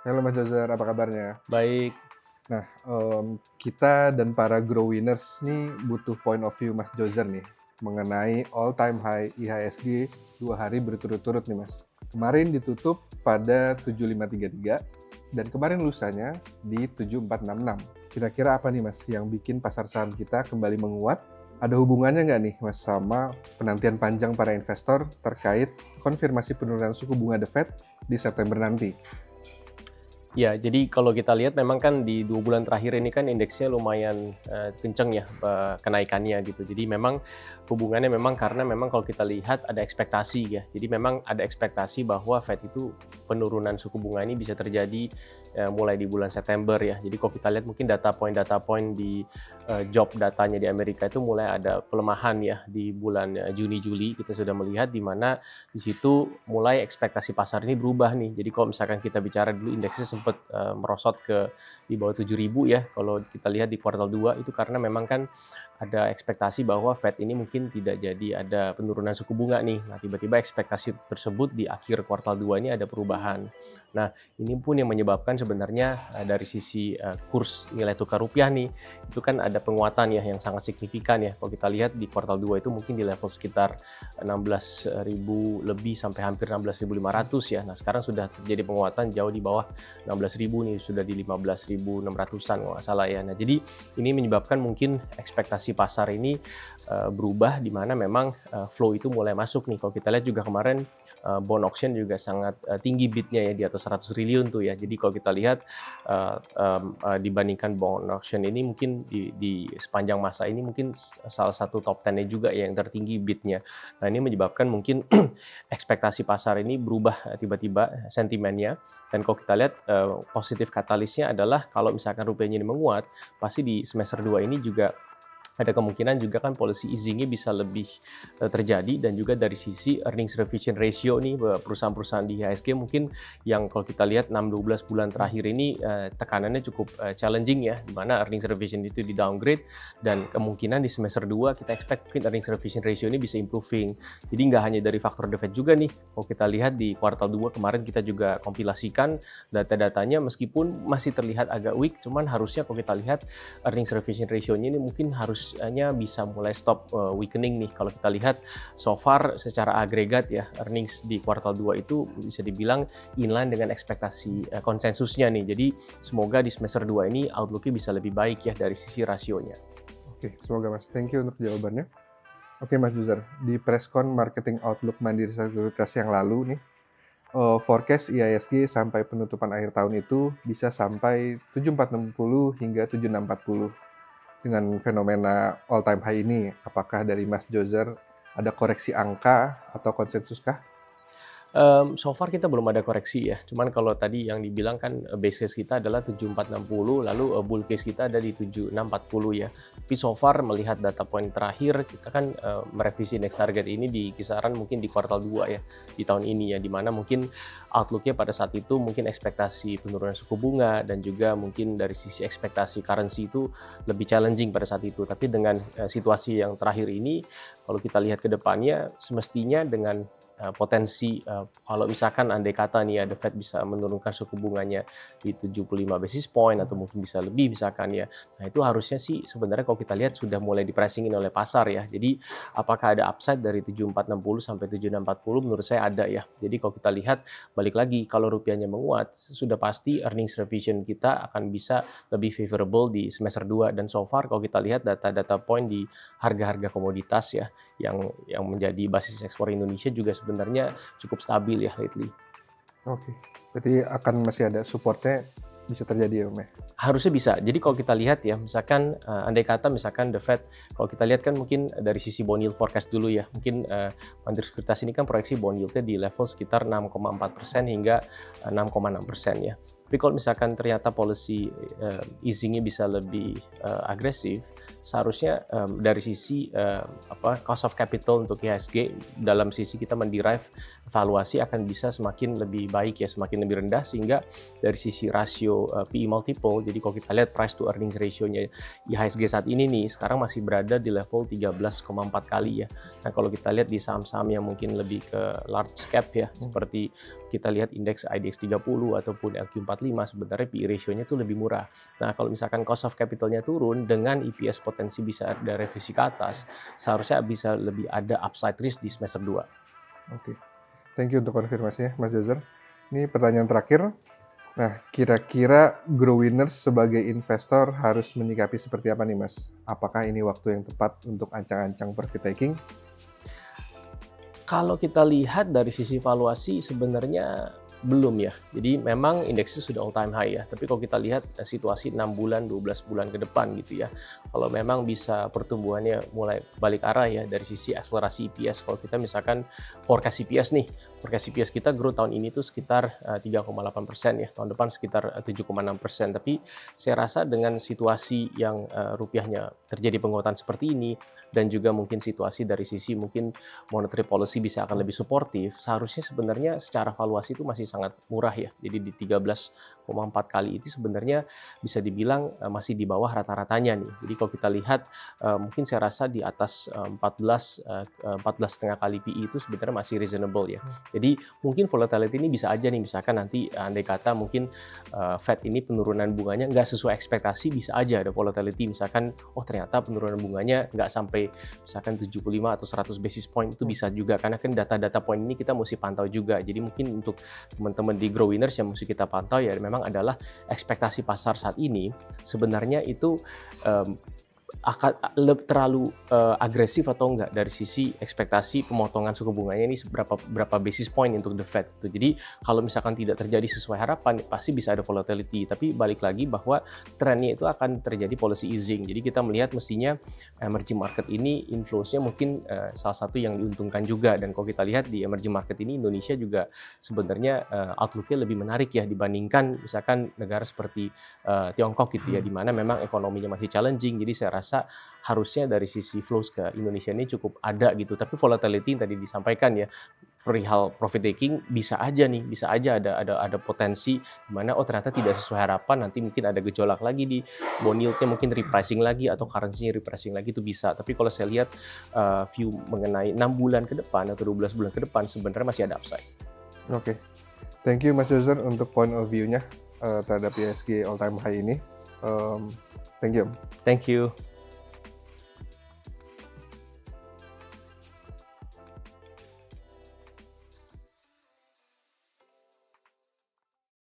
Halo Mas Jozer, apa kabarnya? Baik, Nah, kita dan para grow winners nih butuh point of view Mas Jozer nih mengenai all time high IHSG 2 hari berturut-turut nih Mas. Kemarin ditutup pada 7533 dan kemarin lusanya di 7466. Kira-kira apa nih Mas yang bikin pasar saham kita kembali menguat? Ada hubungannya nggak nih Mas sama penantian panjang para investor terkait konfirmasi penurunan suku bunga The Fed di September nanti? ya jadi kalau kita lihat memang kan di 2 bulan terakhir ini kan indeksnya lumayan, kenceng ya, kenaikannya gitu. Jadi memang hubungannya memang karena memang kalau kita lihat ada ekspektasi ya. Jadi memang ada ekspektasi bahwa Fed itu penurunan suku bunga ini bisa terjadi, mulai di bulan September ya. Jadi kalau kita lihat mungkin data point di, job datanya di Amerika itu mulai ada pelemahan ya di bulan, Juni, Juli kita sudah melihat di mana di situ mulai ekspektasi pasar ini berubah nih. Jadi kalau misalkan kita bicara dulu indeksnya sempat merosot ke di bawah 7.000 ya. Kalau kita lihat di kuartal 2 itu karena memang kan ada ekspektasi bahwa Fed ini mungkin tidak jadi ada penurunan suku bunga nih. Nah, tiba-tiba ekspektasi tersebut di akhir kuartal 2 ini ada perubahan. Nah, ini pun yang menyebabkan sebenarnya dari sisi kurs nilai tukar rupiah nih, itu kan ada penguatan ya yang sangat signifikan ya. Kalau kita lihat di kuartal 2 itu mungkin di level sekitar 16.000 lebih sampai hampir 16.500 ya. Nah, sekarang sudah terjadi penguatan jauh di bawah 16.000 nih, sudah di 15.600-an kalau nggak salah ya. Nah, jadi ini menyebabkan mungkin ekspektasi pasar ini berubah di mana memang flow itu mulai masuk nih. Kalau kita lihat juga kemarin bond auction juga sangat tinggi bidnya ya di atas 100 triliun tuh ya. Jadi kalau kita lihat dibandingkan bond auction ini mungkin di sepanjang masa ini mungkin salah satu top 10-nya juga ya yang tertinggi bidnya. Nah, ini menyebabkan mungkin ekspektasi pasar ini berubah tiba-tiba sentimennya. Dan kalau kita lihat positif katalisnya adalah kalau misalkan rupiahnya ini menguat, pasti di semester 2 ini juga ada kemungkinan juga kan policy easing-nya bisa lebih terjadi dan juga dari sisi earnings revision ratio nih perusahaan-perusahaan di IHSG mungkin yang kalau kita lihat 6-12 bulan terakhir ini tekanannya cukup challenging ya, di mana earnings revision itu di downgrade dan kemungkinan di semester 2 kita expect mungkin earnings revision ratio ini bisa improving. Jadi nggak hanya dari faktor The Fed juga nih, kalau kita lihat di kuartal 2 kemarin kita juga kompilasikan data-datanya meskipun masih terlihat agak weak, cuman harusnya kalau kita lihat earnings revision ratio-nya ini mungkin harusnya bisa mulai stop weakening nih. Kalau kita lihat so far secara agregat ya earnings di kuartal 2 itu bisa dibilang inline dengan ekspektasi konsensusnya nih. Jadi semoga di semester 2 ini outlook-nya bisa lebih baik ya dari sisi rasionya. Oke, semoga Mas. Thank you untuk jawabannya. Oke Mas Juzar, di preskon Marketing Outlook Mandiri Sekuritas yang lalu nih, forecast IHSG sampai penutupan akhir tahun itu bisa sampai 7460 hingga 7640. Dengan fenomena all time high ini, apakah dari Mas Juzar ada koreksi angka atau konsensus kah? So far kita belum ada koreksi ya, cuman kalau tadi yang dibilang kan base case kita adalah 7460 lalu bull case kita ada di 7640 ya. Tapi so far melihat data point terakhir kita kan merevisi next target ini di kisaran mungkin di kuartal 2 ya di tahun ini ya, dimana mungkin outlook-nya pada saat itu mungkin ekspektasi penurunan suku bunga dan juga mungkin dari sisi ekspektasi currency itu lebih challenging pada saat itu. Tapi dengan situasi yang terakhir ini kalau kita lihat ke depannya semestinya dengan potensi kalau misalkan andai kata nih ya The Fed bisa menurunkan suku bunganya di 75 basis point atau mungkin bisa lebih misalkan ya. Nah, itu harusnya sih sebenarnya kalau kita lihat sudah mulai di-pricing-in oleh pasar ya. Jadi apakah ada upside dari 7460 sampai 7640 menurut saya ada ya. Jadi kalau kita lihat balik lagi kalau rupiahnya menguat sudah pasti earnings revision kita akan bisa lebih favorable di semester 2 dan so far kalau kita lihat data-data point di harga-harga komoditas ya yang menjadi basis ekspor Indonesia juga sebenarnya cukup stabil ya lately. Oke, berarti akan masih ada supportnya bisa terjadi ya Om ya? Harusnya bisa. Jadi kalau kita lihat ya, misalkan andai kata misalkan The Fed, kalau kita lihat kan mungkin dari sisi bond yield forecast dulu ya, mungkin Mandiri Sekuritas ini kan proyeksi bond yield-nya di level sekitar 6,4% hingga 6,6% ya. Tapi kalau misalkan ternyata policy easing-nya bisa lebih agresif, seharusnya dari sisi cost of capital untuk IHSG dalam sisi kita menderive valuasi akan bisa semakin lebih baik ya, semakin lebih rendah sehingga dari sisi rasio PE multiple, jadi kalau kita lihat price to earnings ratio-nya IHSG saat ini nih, sekarang masih berada di level 13,4 kali ya. Nah, kalau kita lihat di saham-saham yang mungkin lebih ke large cap ya, seperti kita lihat indeks IDX 30 ataupun LQ45 sebenarnya PE ratio-nya tuh lebih murah. Nah, kalau misalkan cost of capital-nya turun dengan EPS potensi bisa ada revisi ke atas, seharusnya bisa lebih ada upside risk di semester 2. Oke. Thank you untuk konfirmasinya, Mas Jozer. Ini pertanyaan terakhir. Nah, kira-kira Grow Winners sebagai investor harus menyikapi seperti apa nih, Mas? Apakah ini waktu yang tepat untuk ancang-ancang profit taking? Kalau kita lihat dari sisi valuasi sebenarnya belum ya. Jadi memang indeksnya sudah all time high ya. Tapi kalau kita lihat situasi 6 bulan, 12 bulan ke depan gitu ya. Kalau memang bisa pertumbuhannya mulai balik arah ya dari sisi akselerasi EPS. Kalau kita misalkan forecast EPS nih. Forecast EPS kita growth tahun ini tuh sekitar 3,8% ya. Tahun depan sekitar 7,6%. Tapi saya rasa dengan situasi yang rupiahnya terjadi penguatan seperti ini dan juga mungkin situasi dari sisi mungkin monetary policy bisa akan lebih suportif, seharusnya sebenarnya secara valuasi itu masih sangat murah ya. Jadi di 13,4 kali itu sebenarnya bisa dibilang masih di bawah rata-ratanya nih. Jadi kalau kita lihat mungkin saya rasa di atas 14,5 kali PE itu sebenarnya masih reasonable ya. Jadi mungkin volatility ini bisa aja nih, misalkan nanti andai kata mungkin Fed ini penurunan bunganya nggak sesuai ekspektasi, bisa aja ada volatility, misalkan oh ternyata penurunan bunganya nggak sampai misalkan 75 atau 100 basis point, itu bisa juga, karena kan data-data poin ini kita mesti pantau juga. Jadi mungkin untuk teman-teman di Grow Winners yang mesti kita pantau ya memang adalah ekspektasi pasar saat ini sebenarnya itu akan terlalu agresif atau enggak dari sisi ekspektasi pemotongan suku bunganya ini berapa basis point untuk the Fed. Jadi kalau misalkan tidak terjadi sesuai harapan pasti bisa ada volatility, tapi balik lagi bahwa trennya itu akan terjadi policy easing. Jadi kita melihat mestinya emerging market ini inflows-nya mungkin salah satu yang diuntungkan juga, dan kalau kita lihat di emerging market ini Indonesia juga sebenarnya outlook-nya lebih menarik ya dibandingkan misalkan negara seperti Tiongkok gitu ya, di mana memang ekonominya masih challenging. Jadi saya rasa harusnya dari sisi flows ke Indonesia ini cukup ada gitu. Tapi volatility yang tadi disampaikan ya, perihal profit taking bisa aja ada potensi di mana oh ternyata tidak sesuai harapan, nanti mungkin ada gejolak lagi di bond yield-nya, mungkin repricing lagi atau currency-nya repricing lagi, itu bisa. Tapi kalau saya lihat view mengenai 6 bulan ke depan atau 12 bulan ke depan sebenarnya masih ada upside. Oke. Thank you Mas Jozer untuk point of view-nya terhadap IHSG all time high ini. Thank you. Thank you.